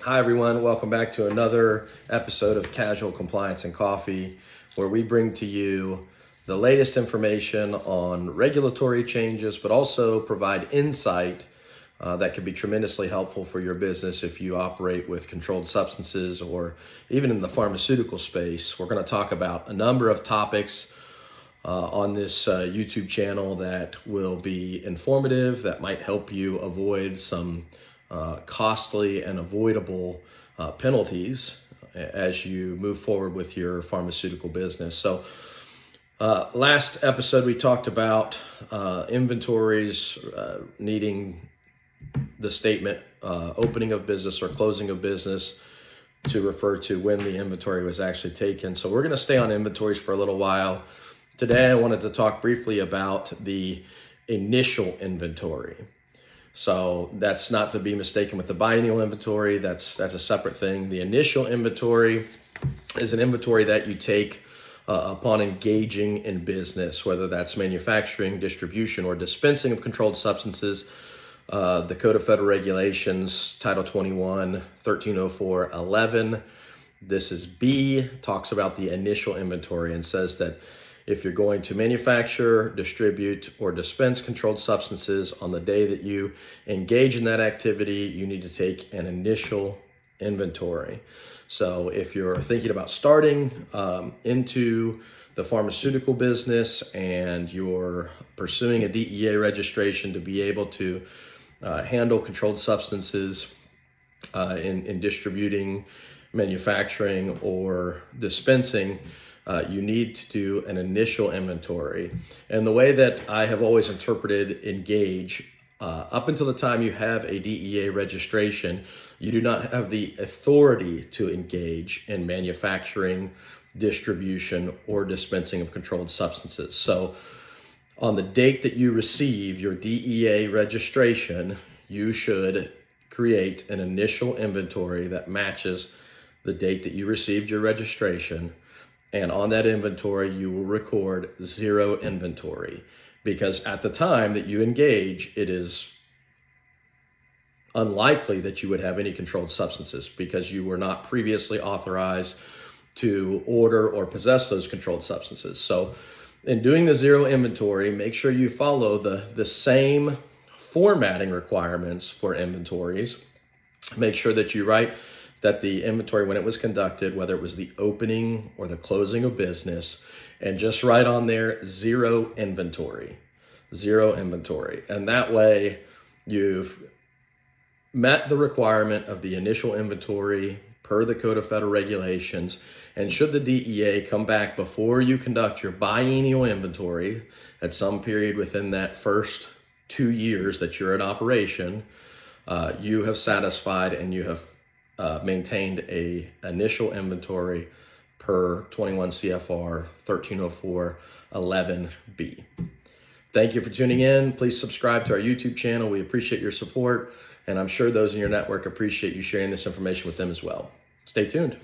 Hi everyone, welcome back to another episode of Casual Compliance and Coffee, where we bring to you the latest information on regulatory changes, but also provide insight that can be tremendously helpful for your business if you operate with controlled substances or even in the pharmaceutical space. We're going to talk about a number of topics on this YouTube channel that will be informative, that might help you avoid some costly and avoidable penalties as you move forward with your pharmaceutical business. So last episode we talked about inventories needing the statement opening of business or closing of business to refer to when the inventory was actually taken. So we're going to stay on inventories for a little while. Today I wanted to talk briefly about the initial inventory. So that's not to be mistaken with the biennial inventory. That's a separate thing. The initial inventory is an inventory that you take upon engaging in business, whether that's manufacturing, distribution, or dispensing of controlled substances. The Code of Federal Regulations, Title 21, 1304, 11. This is B, talks about the initial inventory and says that if you're going to manufacture, distribute, or dispense controlled substances on the day that you engage in that activity, you need to take an initial inventory. So if you're thinking about starting into the pharmaceutical business and you're pursuing a DEA registration to be able to handle controlled substances in distributing, manufacturing, or dispensing, you need to do an initial inventory. And the way that I have always interpreted engage, up until the time you have a DEA registration, you do not have the authority to engage in manufacturing, distribution, or dispensing of controlled substances. So on the date that you receive your DEA registration, you should create an initial inventory that matches the date that you received your registration. And on that inventory, you will record zero inventory, because at the time that you engage, it is unlikely that you would have any controlled substances because you were not previously authorized to order or possess those controlled substances. So in doing the zero inventory, make sure you follow the same formatting requirements for inventories. Make sure that you write that the inventory, when it was conducted, whether it was the opening or the closing of business, and just write on there zero inventory. And that way you've met the requirement of the initial inventory per the Code of Federal Regulations. And should the DEA come back before you conduct your biennial inventory at some period within that first 2 years that you're in operation, you have satisfied and you have maintained a initial inventory per 21 CFR 1304 11B. Thank you for tuning in. Please subscribe to our YouTube channel. We appreciate your support, and I'm sure those in your network appreciate you sharing this information with them as well. Stay tuned.